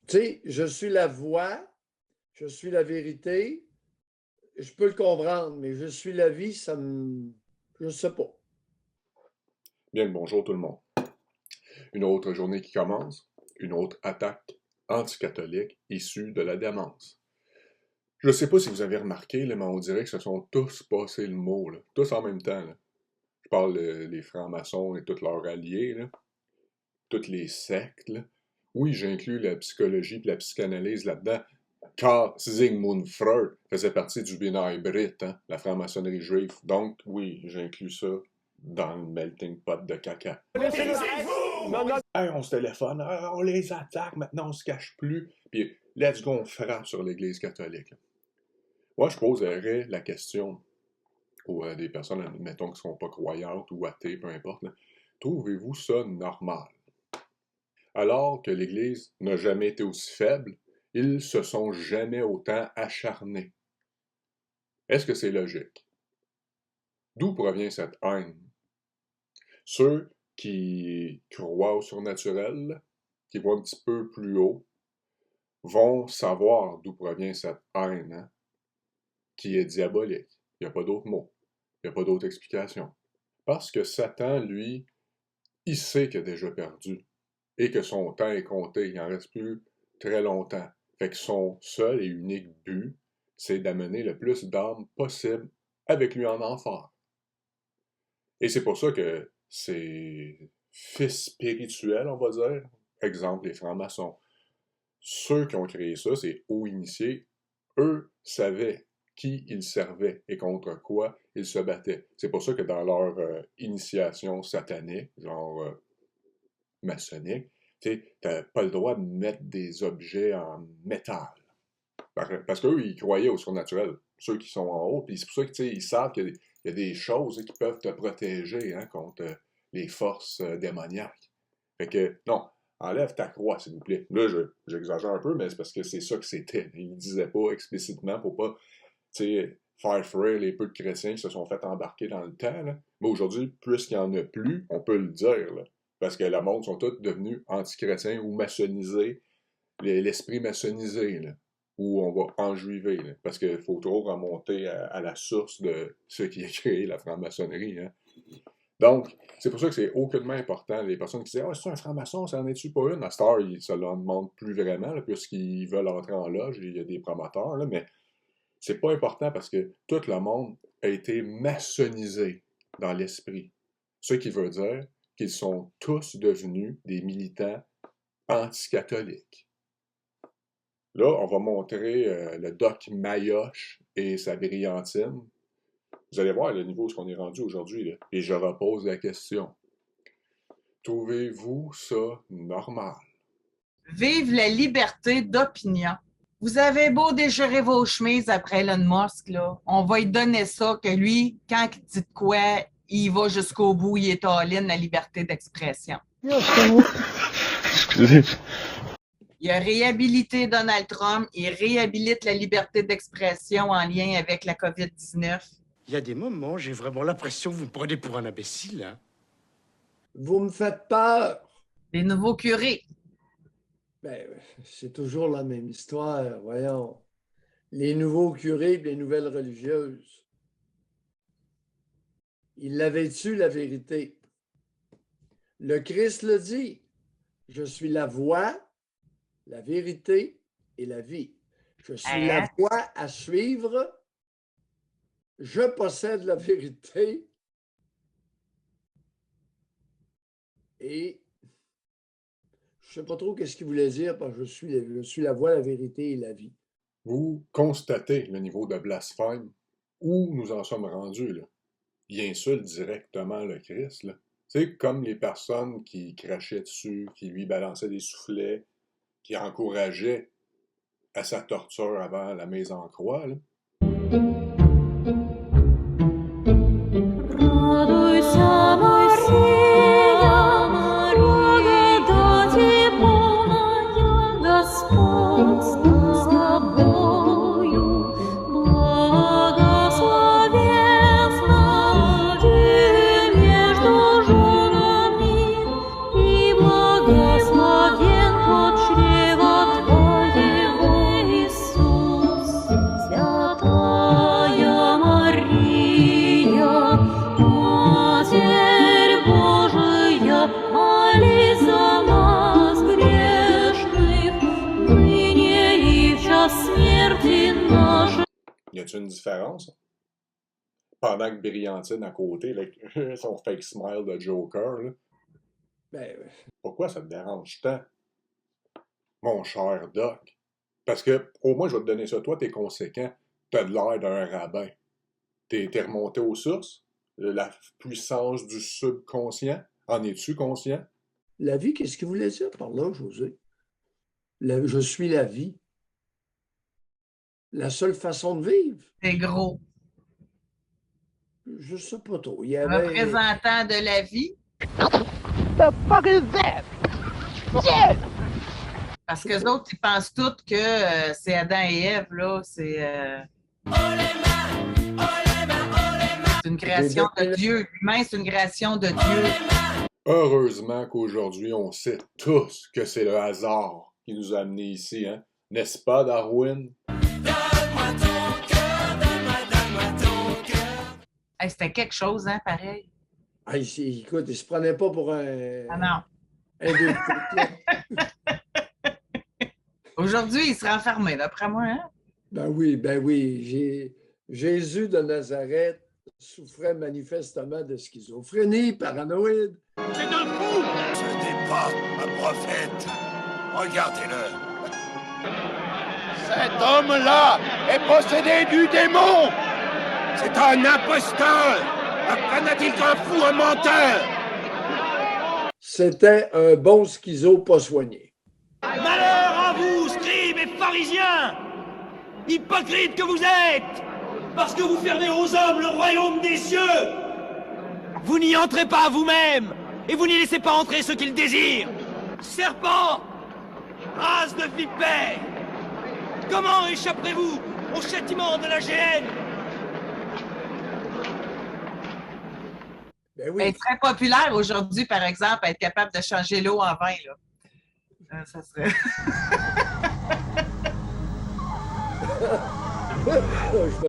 Tu sais, je suis la voie, je suis la vérité, je peux le comprendre, mais je suis la vie, ça me... Je ne sais pas. Bien le bonjour tout le monde. Une autre journée qui commence, une autre attaque anticatholique issue de la démence. Je ne sais pas si vous avez remarqué, là, mais on dirait que se sont tous passés le mot, là, tous en même temps. Là. Je parle des francs-maçons et tous leurs alliés, là, toutes les sectes. Là. Oui, j'inclus la psychologie et la psychanalyse là-dedans, car Sigmund Freud faisait partie du B'nai B'rith, hein, la franc-maçonnerie juive. Donc, oui, j'inclus ça dans le melting pot de caca. Hey, on se téléphone, on les attaque, maintenant on se cache plus, puis let's go, on frappe sur l'Église catholique. Là. Moi, je poserais la question aux des personnes, mettons, qui ne sont pas croyantes ou athées, peu importe, là. Trouvez-vous ça normal? Alors que l'Église n'a jamais été aussi faible, ils se sont jamais autant acharnés. Est-ce que c'est logique? D'où provient cette haine? Ceux qui croient au surnaturel, qui voient un petit peu plus haut, vont savoir d'où provient cette haine, hein, qui est diabolique. Il n'y a pas d'autre mot. Il n'y a pas d'autre explication. Parce que Satan, lui, il sait qu'il a déjà perdu et que son temps est compté. Il n'en reste plus très longtemps. Fait que son seul et unique but, c'est d'amener le plus d'âmes possible avec lui en enfer. Et c'est pour ça que ces fils spirituels, on va dire, exemple les francs-maçons, ceux qui ont créé ça, ces hauts initiés, eux savaient qui ils servaient et contre quoi ils se battaient. C'est pour ça que dans leur initiation satanique, genre maçonnique, tu n'as pas le droit de mettre des objets en métal. Parce qu'eux, ils croyaient au surnaturel, ceux qui sont en haut, puis c'est pour ça qu'ils savent qu'il y a des choses qui peuvent te protéger hein, contre les forces démoniaques. Fait que, non, enlève ta croix, s'il vous plaît. Là, j'exagère un peu, mais c'est parce que c'est ça que c'était. Il ne disait pas explicitement pour pas faire frire les peu de chrétiens qui se sont fait embarquer dans le temps. Là. Mais aujourd'hui, puisqu'il n'y en a plus, on peut le dire. Là, parce que le monde sont tous devenus antichrétiens ou maçonnisés, l'esprit maçonnisé, là, où on va enjuiver. Là, parce qu'il faut trop remonter à la source de ce qui a créé la franc-maçonnerie. Hein. Donc, c'est pour ça que c'est aucunement important. Les personnes qui disent « Ah, c'est un franc-maçon, ça n'en est-tu pas une? » À cette heure, ils ne se l'en demandent plus vraiment, là, puisqu'ils veulent entrer en loge, et il y a des promoteurs, là, mais c'est pas important parce que tout le monde a été maçonnisé dans l'esprit. Ce qui veut dire qu'ils sont tous devenus des militants anticatholiques. Là, on va montrer le doc Mayoche et sa brillantine. Vous allez voir le niveau où on est rendu aujourd'hui. Là. Et je repose la question. Trouvez-vous ça normal? Vive la liberté d'opinion. Vous avez beau déchirer vos chemises après Elon Musk, là, on va lui donner ça, que lui, quand il dit de quoi, il va jusqu'au bout, il est all-in la liberté d'expression. Excusez. Il a réhabilité Donald Trump, il réhabilite la liberté d'expression en lien avec la COVID-19. Il y a des moments, j'ai vraiment l'impression que vous me prenez pour un imbécile. Hein? Vous me faites peur. Les nouveaux curés. Ben, c'est toujours la même histoire, voyons. Les nouveaux curés et les nouvelles religieuses. Ils avaient-tu la vérité? Le Christ le dit. Je suis la voie, la vérité et la vie. Je suis la voie à suivre. Je possède la vérité. Et je ne sais pas trop qu'est-ce qu'il voulait dire parce que je suis la voie, la vérité et la vie. Vous constatez le niveau de blasphème où nous en sommes rendus. Là. Il insulte directement le Christ. Là. C'est comme les personnes qui crachaient dessus, qui lui balançaient des soufflets, qui encourageaient à sa torture avant la mise en croix. Là. Благословен плод чрева Твоего. Y a-t-il une différence? Pendant que Brillantine à côté, là, son fake smile de Joker, là, Ben, pourquoi ça te dérange tant? Mon cher Doc. Parce que, au moins, je vais te donner ça. Toi, t'es conséquent. T'as de l'air d'un rabbin. T'es remonté aux sources. La puissance du subconscient. En es-tu conscient? la vie, qu'est-ce qu'il voulait dire par là, José? Je suis la vie. La seule façon de vivre? C'est gros. Je sais pas trop. Il y avait... Représentant de la vie. The fuck is that? Shit! Parce que les autres, ils pensent tous que c'est Adam et Ève, là. C'est une création de Dieu. L'humain, c'est une création de Dieu. Heureusement qu'aujourd'hui, on sait tous que c'est le hasard qui nous a amenés ici, hein? N'est-ce pas, Darwin? Hey, c'était quelque chose, hein, pareil. Ah, écoute, il se prenait pas pour un... Ah non. un deux- Aujourd'hui, il sera enfermé, d'après moi, hein? Ben oui. Jésus de Nazareth souffrait manifestement de schizophrénie paranoïde. C'est un fou! Ce n'est pas un prophète. Regardez-le. Cet homme-là est possédé du démon. C'est un imposteur, un fanatique, un fou, un menteur. C'était un bon schizo pas soigné. Malheur à vous, scribes et pharisiens! Hypocrites que vous êtes! Parce que vous fermez aux hommes le royaume des cieux! Vous n'y entrez pas vous-même! Et vous n'y laissez pas entrer ceux qui le désirent! Serpents! Race de vipères! Comment échapperez-vous au châtiment de la géhenne? Ben oui. Elle est très populaire aujourd'hui, par exemple, à être capable de changer l'eau en vin, là. Ça serait... Je